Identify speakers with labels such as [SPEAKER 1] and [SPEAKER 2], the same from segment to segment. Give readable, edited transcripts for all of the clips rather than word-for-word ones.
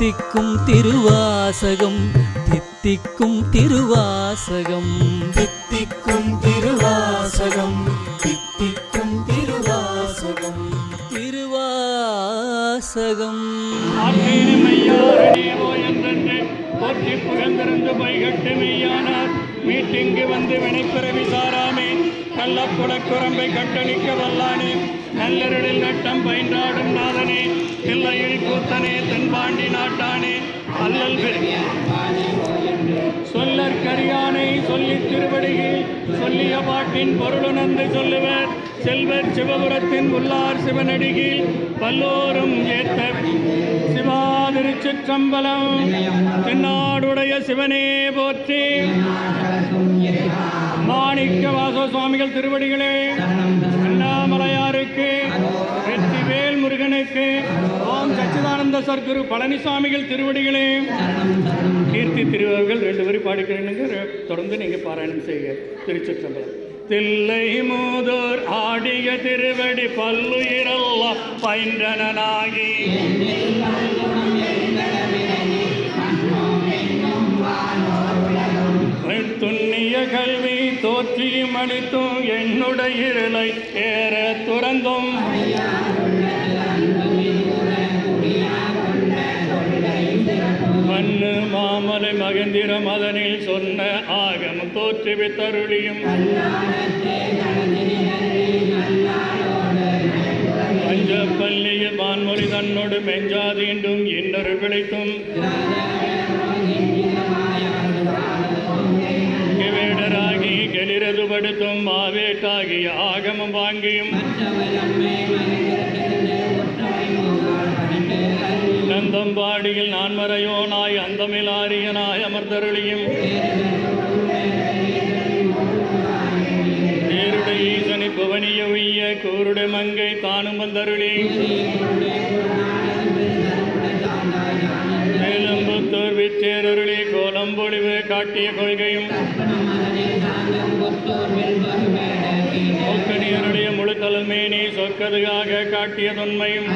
[SPEAKER 1] தித்திக்கும் திருவாசகம் தித்திக்கும் திருவாசகம்
[SPEAKER 2] தித்திக்கும் திருவாசகம் தித்திக்கும் திருவாசகம்
[SPEAKER 1] திருவாசகம்
[SPEAKER 3] போற்றி புகழ்ந்திருந்து பைகட்டு மெய்யானார் மீட்டிங்கு வந்து வினைப்பிறவி சாராமே கள்ளக்குடக்குரம்பை கட்டளிக்க வல்லானே நல்லருளில் நட்டம் பயின்றாடும் நாதனே தில்லையில் கூத்தனே தென்பாண்டி நாட்டானே அல்லல் சொல்லற்கரியானை சொல்லி திருவடியில் சொல்லிய பாட்டின் பொருளுணர்ந்து சொல்லுவர் செல்வர் சிவபுரத்தின் உள்ளார் சிவனடியில் பல்லோரும் ஏத்த சிவா திருச்சிற்றம்பலம். தென்னாடுடைய சிவனே போற்றி. மாணிக்க வாச சுவாமிகள் திருவடிகளே, அண்ணாமலையாருக்கு, வெற்றிவேல் முருகனுக்கு, ஓம் சச்சிதானந்த சர்க்குரு பழனிசாமிகள் திருவடிகளே. கீர்த்தி திருவர்கள் 2 வரி பாடிக்கிறேனுங்க, தொடர்ந்து நீங்கள் பாராயணம் செய்ய. திருச்சிற்றம்பலம். தில்லை மூதோர் ஆடிய திருவடி பல்லுயிரெல்லாம் பயின்றனாகி துண்ணிய கல்வி தோற்றியும் அளித்தும் என்னுடைய இருளை ஏற துறந்தும் மண்ணு மாமலை மகந்திரம் அதனில் சொன்ன ஆகமம் தோற்றுவித்தருளியும் பஞ்சப்பள்ளியில் வான்மொழி தன்னோடு மெஞ்சாதீண்டும் இன்னொரு விளைத்தும் வேடராகி கெளிரது படுத்தும் மாவேட்டாகிய ஆகமம் வாங்கியும் நந்தம்பாடியில் நான்மறையோனாய் அந்தமிலாரியனாய் அமர்ந்தருளியும் தேருடைய ஈசனி புவனிய உய்ய கூருட மங்கை தானும் வந்தருளி மேலம்புத்தூர் விற்றேருளி கோலம்பொழிவு காட்டிய கொள்கையும் ஒக்கணியருடைய முழு தலைமேனி சொற்கதுகாக காட்டிய தொன்மையும்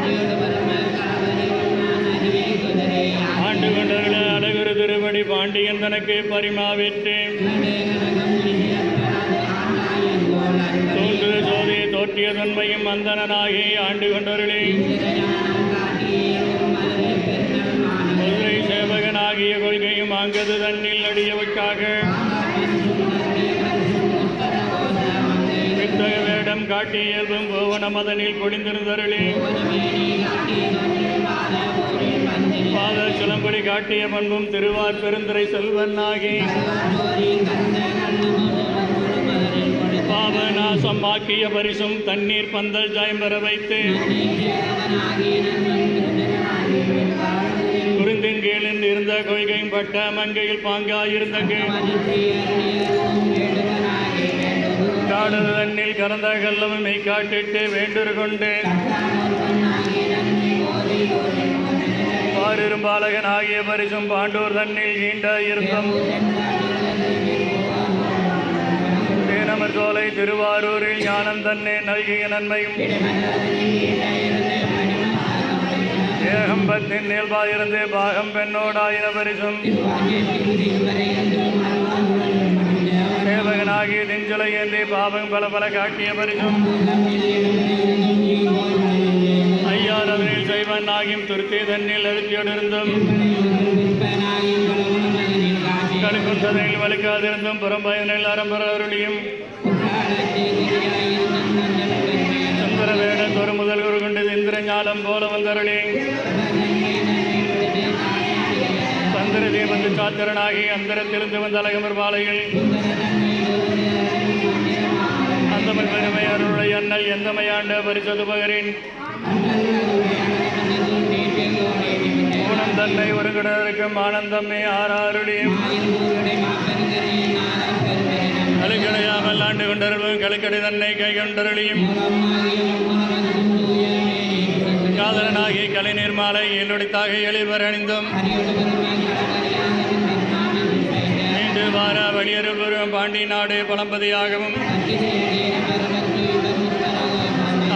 [SPEAKER 3] ஆண்டு கொண்டருள அழகுரு திருவடி பாண்டியன் தனக்கு பரிமாவிற்று தோன்று ஜோதி தோற்றிய தொன்மையும் அந்தனாகி ஆண்டு கொண்டருளே மதுரை சேவகனாகிய கொள்கையும் அங்கது தன்னில் அடியவுக்காக வித்தக வேடம் காட்டி இயல்பும் புவன மதனில் பொழிந்திருந்தருளே பாத சிலம்படி காட்டிய பண்பும் திருவார் பெருந்துரை செல்வனாகி பாவநாசம் ஆக்கிய பரிசும் தண்ணீர் பந்தல் ஜாயம்பெற வைத்து குருந்தின் கீழில் இருந்த கொள்கையும் பட்ட மங்கையில் பாங்காயிருந்த காடு தண்ணில் கறந்த கல்லவும் மெய் காட்டிட்டு வேண்டுரு கொண்டு பாரிரும்பாலகன் ஆகிய பரிசும் பாண்டூர் தண்ணில் ஈண்ட இருந்தம் தேனமர் சோலை திருவாரூரில் ஞானம் தன்னே நல்கிய நன்மையும் ஏகம்பத்தின் இயல்பாயிருந்து பாகம் பெண்ணோடாயின பரிசும் சேவகனாகிய நெஞ்சலை ஏந்தி பாவம் பல பல காட்டிய பரிசும் ஐயாரவனில் செய்வன் ஆகியும் துருத்தி தண்ணில் அழுத்தியோடிருந்தும் கடுக்குந்ததையில் வலிக்காதிருந்தும் புறம்பயனில் அறம்பரவருளியும் சுந்தர வேடன் ஒரு முதல் குரு கொண்டு இந்திர ஞாலம் போல வந்தருளி சந்திர தீபந்து சாத்திரனாகி அந்தரத்திலிருந்து வந்த அழகமர் பாலையில் அந்தமல் பெருமை அருளுடைய அண்ணல் எந்தமையாண்ட பரிசது பகரின் ஊனம் தன்னை ஒரு கிடக்கும் ஆனந்தமே ஆறாருடையும் கலைக்கடையாமல் ஆண்டு கொண்டருளும் கலைக்கடை தன்னை கை கொண்டருளியும் காதலனாகி கலை நீர்மாலை எல்லுடைத்தாக எளிவர் அணிந்தும் நீண்டு வார வழியருள் வரும் பாண்டி நாடு பழம்பதியாகவும்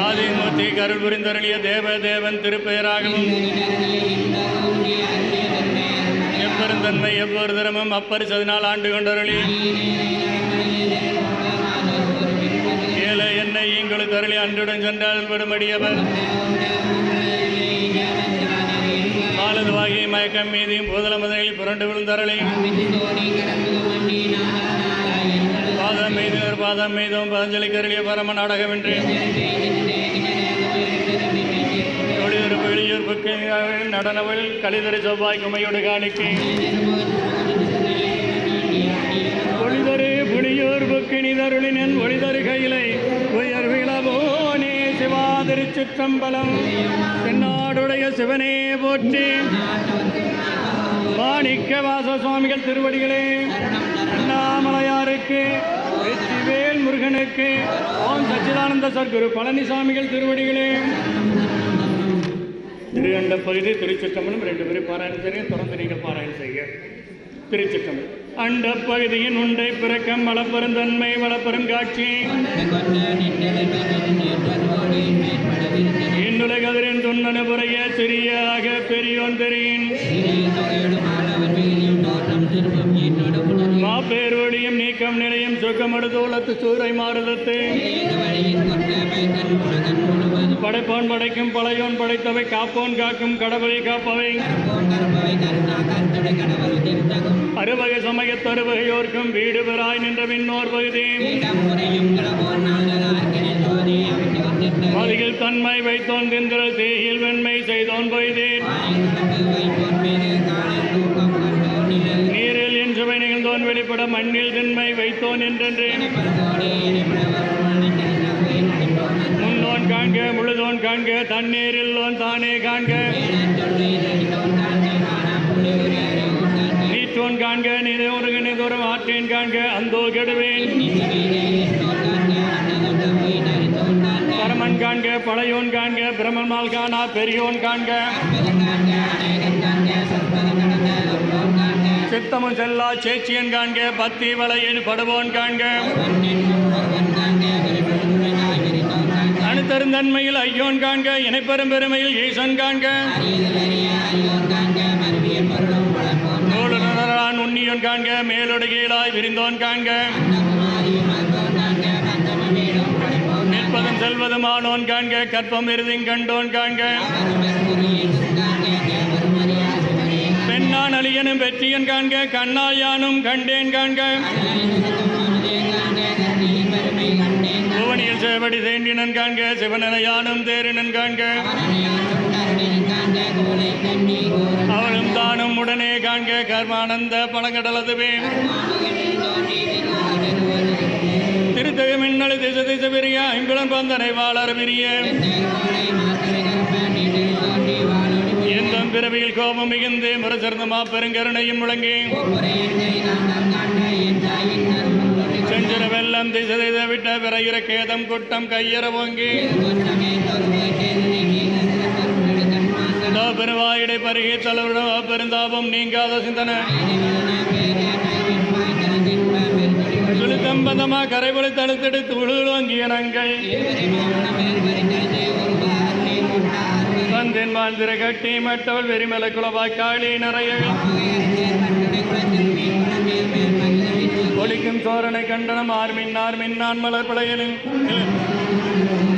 [SPEAKER 3] ஆதி கார்த்தி கருள் புரிந்தருளிய தேவன் திருப்பெயராகவும் எப்பெருந்தன்மை எவ்வொரு தரமும் அப்பரிசதினால் ஆண்டு கொண்டருளி ஏழை என்னை ஈங்களுக்கு தருளி அன்றுடன் சென்றால் விடுமடியவர் ஆளுதுவாகி மயக்கம் மீதியும் பூதல முதலில் புரண்டு விழுந்தருளி பாதம் மீதும் பதஞ்சலி கருளிய பரம நாடகமின்றி வெளியூர் புக்கு நடனவள் கலிதரை செவ்வாய் குமையோடு காணிக்கை ஒளிதரு புளியூர் புக்கு நிதருளினன் ஒளிதரு கையிலை உயர் விளவோனே சிவா திருச்சிற்றம்பலம் தென்னாடுடைய சிவனே போற்றி மாணிக்க வாச சுவாமிகள் திருவடிகளே அண்ணாமலையாருக்கு வெற்றிவேல் முருகனுக்கு ஓம் சச்சிதானந்த சத்குரு பழனிசாமிகள் திருவடிகளே. திருகண்ட பகுதி திருச்சிற்றம்பலம் 2 பேரும் பாராயணம் செய்ய தொடர்ந்து நீங்கள் பாராயணம் செய்ய. திருச்சிற்றம்பலம் அண்ட பகுதியின் உண்டை பிறக்கம் வளப்பெருந்தன்மை வளப்பெரும் காட்சி இன்னுலகதிரின் துண்ணன புறைய சிறியாக பெரியோன் தெரியின் மாப்பேர் ஒளியும் நீக்கம் நிலையும் சுகமடு தோளத்து சூறை மாறுதத்து படைப்போன் படைக்கும் பழையோன் படைத்தவை காப்போன் காக்கும் கடவுளை காப்பவை அறுவகை சமயத் தருவகையோர்க்கும் வீடு பெறாய் நின்ற விண்ணோர் பகுதி மதியில் தன்மை வைத்தோன் தின்றல் தீயில் வெண்மை செய்தோன் பொய்தேன் நீரில் என் சுவை நிகழ்ந்தோன் வெளிப்பட மண்ணில் திண்மை வைத்தோன் என்றென்று முன்னோன் காண்க முழுதோன் காண்க தண்ணீரில்லோன் தானே காண்க நீற்றோன் காண்க நிதோறும் ஆற்றேன் காண்க அந்தோ கெடுவேன் பரமன் காண்க பழையோன் காண்க பிரம்மன்மால் காணா பெரியோன் காண்க சித்தமும் செல்லா சேச்சியன் காண்க பத்தி வளையில் படுவோன் காண்க அணுத்தருந்தன்மையில் ஐயோன் காண்க இணைப்பெரும் பெருமையில் ஈசன் காண்க நூலுணரான் உன்னியோன் காண்க மேலோடு கீழாய் விரிந்தோன் காண்க நிற்பதும் செல்வதும் ஆனோன் காண்க கற்பம் இறுதிங் கண்டோன் காண்க பெண்ணான் அழியனும் வெற்றியன் காண்க கண்ணால் யானும் கண்டேன் காண்க புவனியில் சேவடி தேண்டினன் காண்க சிவனனையானும் தேரினன் காண்க அவளும் தானும் உடனே காண்க கர்மானந்த பழங்கடலதுவே திருத்தகு மின்னழு திசை திசை பெரிய ஐம்புலன் பந்தனை வாழர் விரிய எந்தம் பிறவியில் கோபம் மிகுந்து முரசிறந்த மாப்பெருங்கருணையும் முழங்கி செஞ்சிற வெள்ளம் திசை திசை விட்ட பிறையிற கேதம் குட்டம் கையற ஓங்கி பெருவாயிடை பருகி தலைவருடன் பெருந்தாபம் நீங்காத சிந்தனை சுழித்தம்பதமா கரைபொழி தடுத்தெடுத்து உழுவாங்கிய நங்கள் வந்தேன் வாழ்ந்திர கட்டி மட்டவள் வெறிமலை குலவாய் காளி நிறைய ஒலிக்கும் சோரனை கண்டனம் ஆர்மின் நான் மலர் படையலின்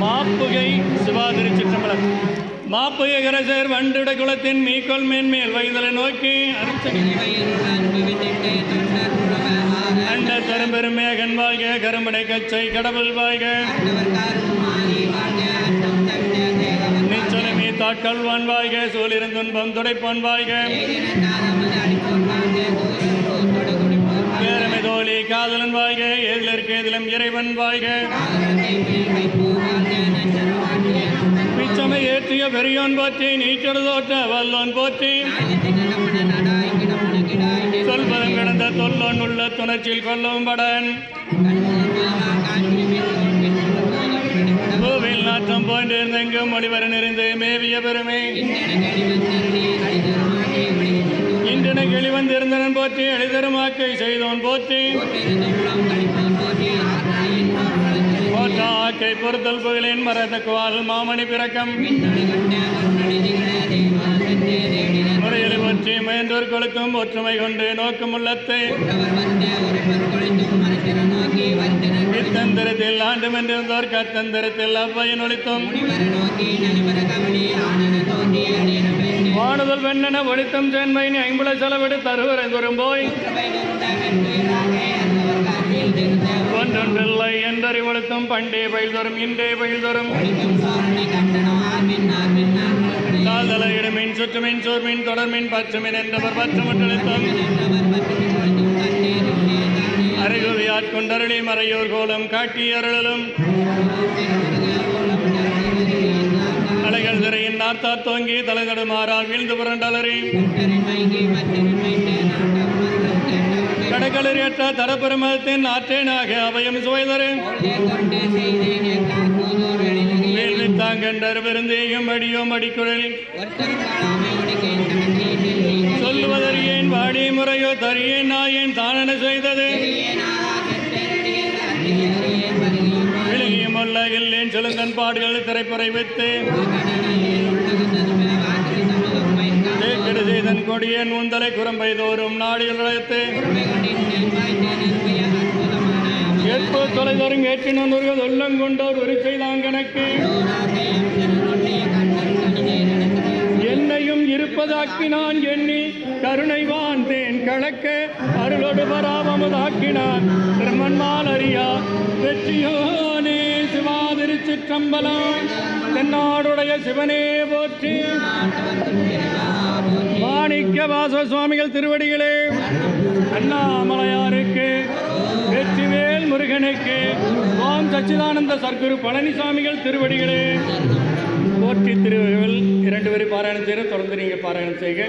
[SPEAKER 3] மாப்புகை சிவாதிரி சிற்றம்பலம் மாப்புகை கரசேர் வண்டுட குலத்தின் மீக்கொள் மேன்மேல் வைதலை நோக்கி அண்ட தரும்பெருமேகன் வாழ்க கரும்படை கச்சை கடவுள் வாழ்க நிச்சலமே தாட்கள்வான் வாழ்க சூழிருந்துன்பம் துடைப்பான் வாழ்க பேரமை தோழி காதலன் வாழ்க ஏதிலருக்கு எதிலும் இறைவன் வாழ்க பிச்சமை ஏற்றிய பெரியோன் போற்றி நீச்சடு தோற்ற வல்லோன் போற்றி சொல்பதம் கிடந்த தொல்லோன் உள்ள துணர்ச்சியில் கொல்லவும் படன் கோவில் நாற்றம் போன்றிருந்தெங்கும் ஒளிவர நிறைந்து மேவிய பெருமை இன்றென கிளிவந்திருந்தனன் போற்றி எளிதருமாக்கை செய்தோன் போற்றி போற்றாக்கை பொறுத்தல் புகழின் மரதக்குவால் மாமணி பிறக்கம் முறையில் போற்றி முயன்றோர் கொழுக்கும் ஒற்றுமை கொண்டு நோக்கும் உள்ளத்தை இத்தந்திரத்தில் ஆண்டு மென்றிருந்தோர் கத்தந்திரத்தில் அப்பயன் ஒழித்தும் வானுதல் வெண்ணென ஒழித்தும் சென்மையின் ஐம்புல செலவிடு தருவரை தோறும் போய் ஒன்றொன்றில்லை என்றறிவொழுத்தும் பண்டே பயில் தோறும் இன்றே பயில் தோறும் கால்தலையிட மீன் சுற்றுமின் சோர்மின் தொடர்மின் பற்றுமின் என்றவர் பற்றுமற்றளித்தும் அரைகுவியாற் கொண்டருளி மறையோர் கோலம் காட்டி அருளும் அலைகள் திரையின் நார்த்தார் தோங்கி தலைநடுமாறால் வீழ்ந்து புரண்டலறி கடற்கலறியற்ற தரப்பெருமத்தின் ஆற்றேனாக அவையும் சுவைதரு வேள்வித்தாங்கண்டர் பெருந்தேயும் அடியோம் அடிக்குழல் சொல்லுவதறியேன் வாடி முறையோ தரியேன் நாயேன் தானென செய்தது விலகியும் அல்ல இல்லேன் சொல்லுங்கன் பாடுகள் திரைப்பறை வைத்து தேக்கெடு செய்தன் கொடியேன் உந்தலை குரம்பை தோறும் நாடிகள் உழைத்து ஏற்பு தொலைதோறும் ஏற்றினோர்கள் உள்ளங்கொண்டோர் ஒரு செய்தான் கணக்கு என்னையும் இருப்பதாக்கினான் எண்ணி கருணைவான் தேன் கலக்க அருளோடு பராபமதாக்கினான் பிரம்மன்மால் அறியா வெற்றியோனே சிவா திருச்சிற்றம்பலம் தென்னாடுடைய சிவனே போற்றி. மாணிக்க வாச சுவாமிகள் திருவடிகளே, அண்ணாமலையாருக்கு, வெற்றிவேல் முருகனுக்கு, ஓம் சச்சிதானந்த சர்க்குரு பழனிசாமிகள் திருவடிகளே போற்றி. திருவடிகள் 2 வரி பாராயணம் செய்ய தொடர்ந்து நீங்கள் பாராயணம் செய்க.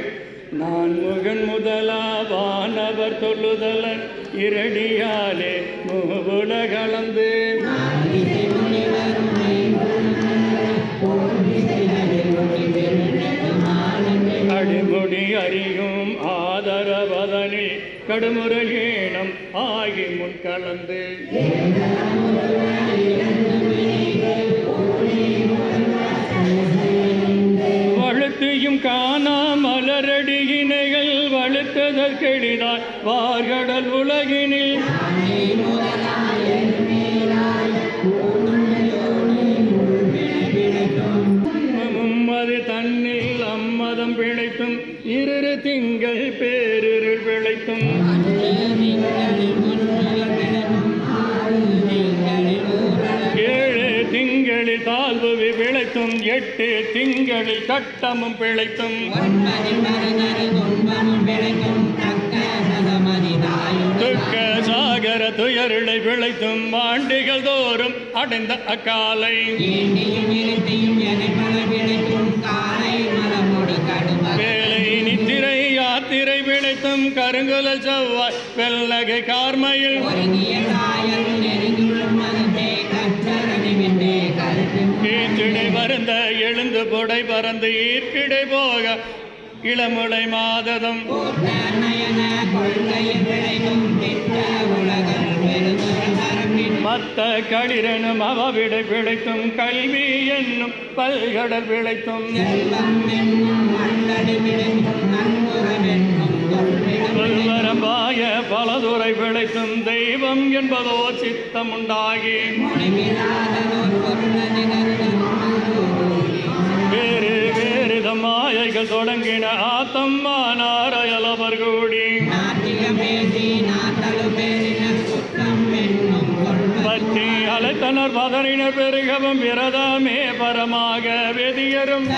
[SPEAKER 3] நான் முகன் முதலாவானவர் தொல்லுதலன் இரடியாலே மூவுல கலந்து அடிமுடி அறியும் ஆதரவதனில் கடுமுருகேனம் ஆகி முன் கலந்து வழுத்தையும் காணா மலரடியினைகள் வழுத்ததற்கெளிதாய் வார்கடல் உலகினில் மும்மது தன்னில் அம்மதம் பிழைத்தும் 2 திங்கள் பேரிருள் பிழைத்தும் 7 திங்களில் தாழ்வு பிழைத்தும் 8 திங்களில் கட்டமும் பிழைத்தும் துக்க சாகர துயருளை பிழைத்தும் ஆண்டிகள் தோறும் அடைந்த அக்காலை வேலை நித்திரை யாத்திரை பிழைத்தும் கருங்குலல் செவ்வாய் வெள்ளகை கார்மையில் ஈற்றிடை வருந்த எழுந்து புடை பறந்து ஈர்க்கிடை போக இளமுளை மாததம் மத்த களிரனும் அவவிடை பிழைத்தும் கல்வி என்னும் பல்கடல் பிழைத்தும் பல்வரம்பாய பலதுறை பிழைத்தும் தெய்வம் என்பதோ சித்தம் உண்டாகி வேறு வேறு மாயைகள் தொடங்கின ஆத்தம்மானாரயலவர் கூடி பற்றி அழைத்தனர் பதறினர் பெருகவும் விரதமே பரமாக வெதியரும்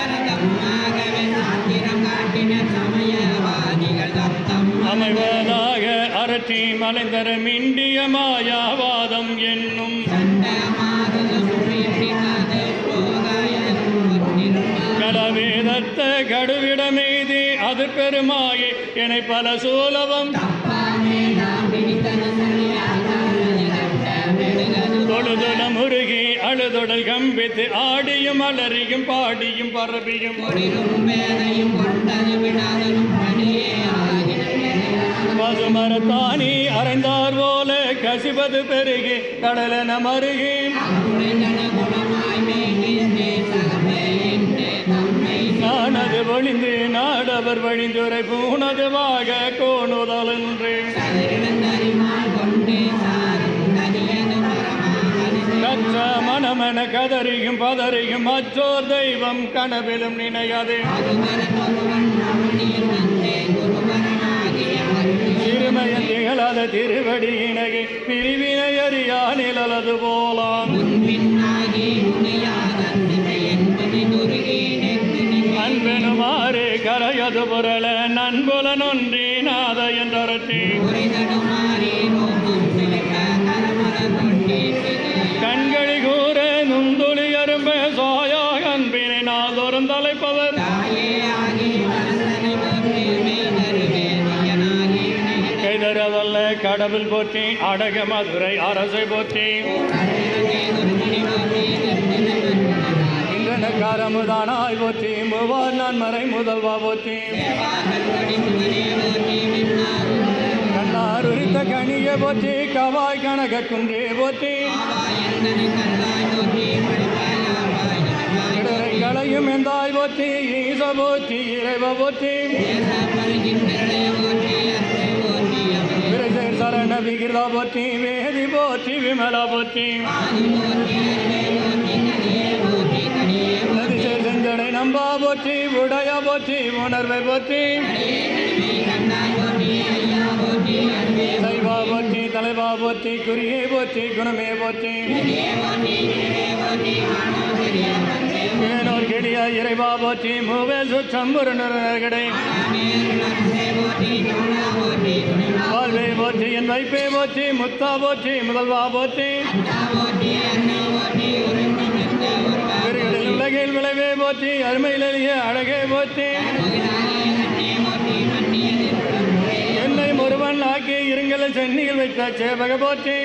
[SPEAKER 3] அமைவதாக அரற்றி மலைந்தரும் இந்திய மாயாவாதம் என்னும் கடவேதத்த கடுவிடமெய்தி அது பெருமாயே என பல சூலவம் தொழுதுட முருகி அழுதுடல் கம்பித்து ஆடியும் அலறியும் பாடியும் பரபியும் பசுமரத்தானி அறைந்தார் போல கசிவது பெருகி கடலென மருகி நானது ஒளிந்து நாடவர் வழிந்துரை பூனதுவாக கோணுதலன்று கற்ற மனமென கதறியும் பதறியும் மற்றோர் தெய்வம் கனவிலும் நினையாது சிறுமையன் திகழாத திருவடியினகை பிரிவினை அறியா நிழலது போலாம் அன்பெனுமாறு கரையது புரள நண்புலனொன்றி நாத என்றரட்டி கண்களி கூற நுந்துளி அரும்ப சாயா அன்பினை நாதோறும் தலைப்பவர் கைதரவல்ல கடவுள் போற்றி அடக மதுரை அரசை போற்றி காரமுதானாய் போற்றி மூவார் நான் மறை முதல்வா போற்றி கண்ணார் உரித்த கணிய போற்றி கவாய் கனக குன்றே போற்றி களையும் எந்தாய் போற்றி ஈச போற்றி இறைவ போற்றி சரண விகிர்தா போற்றி வேதி போற்றி விமலா போற்றி செஞ்சடை நம்பா போற்றி உடைய போற்றி உணர்வை போற்றி சைவா போற்றி தலைவா போற்றி குறியே போற்றி குணமே போற்றி ஏனோர் கெடிய இறைவா போற்றி மூவேல் சுற்றம் முருணர்களே வாழ்வை போற்றி என் வைப்பே போற்றி முத்தா போற்றி முதல்வா போற்றி உலகில் விளைவே போற்றி அருமையிலேயே அழகே போற்றி என்னை ஒருவன் ஆக்கி இருங்கல சென்னிகள் வைத்த சேவக போற்றி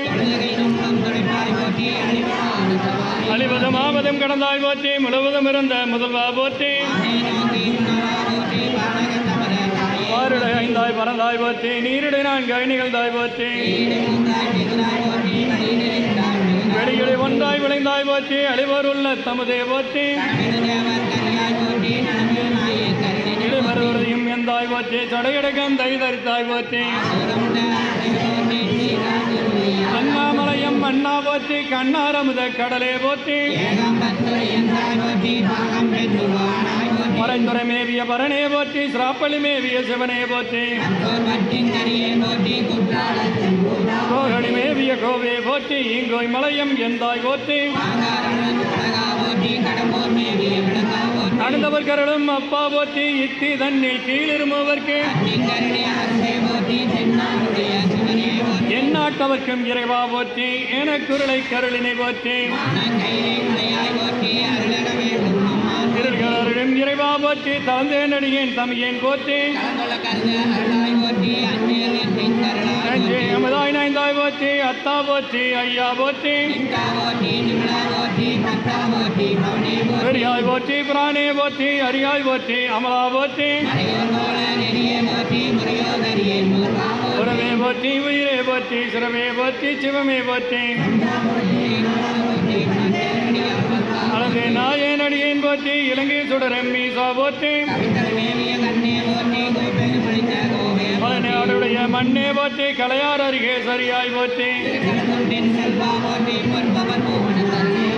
[SPEAKER 3] அழிவதும் ஆவதும் கடந்தாய் போற்றி முழுவதும் இருந்த முதல்வா போற்றி வாருடை ஐந்தாய் பறந்தாய் போற்றி நீரிடை நான்கு அணிகள்தாய் போற்றி வெளியிடை ஒன்றாய் விளைந்தாய் போற்றி அழிவர் உள்ள தமதே போற்றி இடைமறுவரையும் எந்தாய் போற்றி சடையடக்கம் தைதரித்தாய் போற்றி அண்ணாமலையம் அண்ணா போற்றி கண்ணாரமுத கடலே போற்றி மறைந்துரை மேவிய பரணே போற்றி சிராப்பள்ளி மேவிய சிவனே போற்றி கோகடி மேவிய கோவே போற்றி இங்கோய் மலையம் எந்தாய் போற்றி நடந்தவர் கரளும் அப்பா போற்றி இத்தி தன்னில் கீழிருமவர்க்கு எந்நாட்டவர்க்கும் இறைவா போற்றி எனக்குருளை கருளினை போற்றி திருக்கருளும் இறைவா போற்றி தந்தேன் அடியேன் தமியேன் போற்றி அமதாய் நாய்ந்தாய் போற்றி அத்தா போற்றி ஐயா போற்றி பெரியாய் போற்றி பிராணே போற்றி அரியாய் போற்றி அமலா போற்றி உறவே போற்றி உயிரே போற்றி சிறவே போற்றி சிவமே போற்றி அழகு நாயேன் அடியேன் போற்றி இலங்கை சுடரம் மீசா போற்றி மலைநாடுடைய மண்ணே போற்றி கலையார் அருகே சரியாய் போற்றி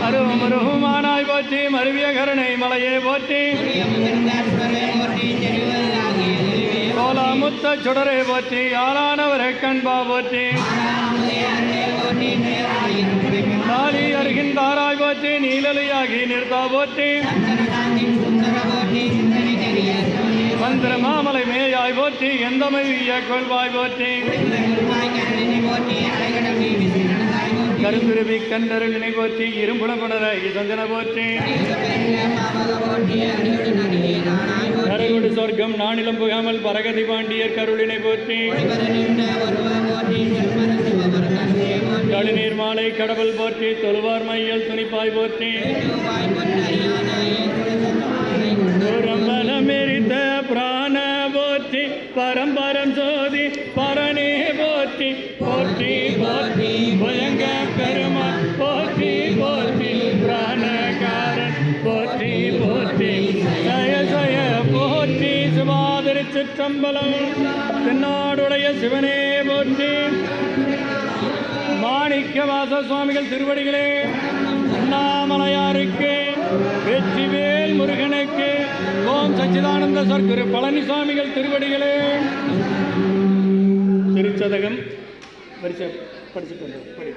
[SPEAKER 3] அருமருமானாய் போற்றி மருவிய கருணை மலையே போற்றி கோலாமுத்த சுடரே போற்றி ஆளானவரை கண்பா போற்றி நாளி அருகின்றாராய் போற்றி நீலலியாகி நிறுத்தா போற்றி மந்திர மாமலை மேயாய் போற்றி எந்தமைய கொள்வாய் போற்றி கருந்துருவி கண்டருளினை போற்றி இரும்புல புணர சந்தன போற்றி கருகுடு சொர்க்கம் நானிலம் புகாமல் பரகதி பாண்டியர் கருளினை போற்றி கழுநீர் மாலை கடவுள் போற்றி தொழுவார் மையல் துணிப்பாய் போற்றி ரம்பலமெரித்த பிராண போற்றி பரம்பரம் சோதி பரணே போற்றி போற்றி போற்றி திருச்சிற்றம்பலம். தென்னாடுடைய சிவனே போற்றி. மாணிக்க வாச சுவாமிகள் திருவடிகளே, அண்ணாமலையாருக்கு, வெற்றிவேல் முருகனுக்கு, ஓம் சச்சிதானந்த சர்க்குரு பழனிசாமிகள் திருவடிகளே. திருச்சதகம் வரிசை படிச்சுட்டு வந்தோம். படி.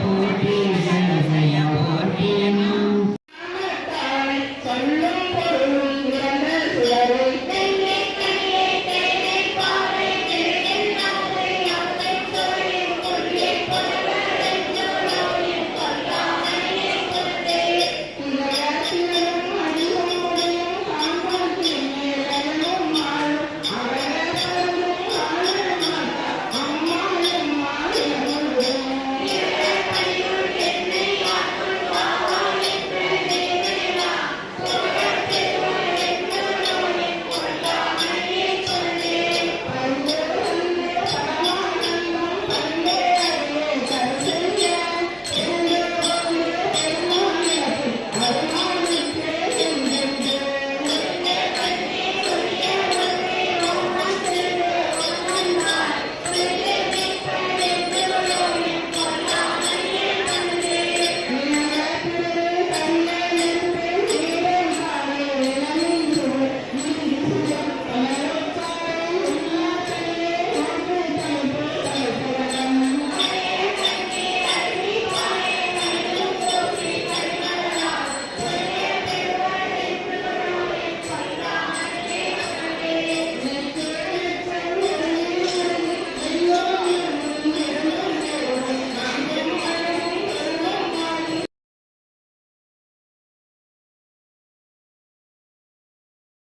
[SPEAKER 2] போற்றி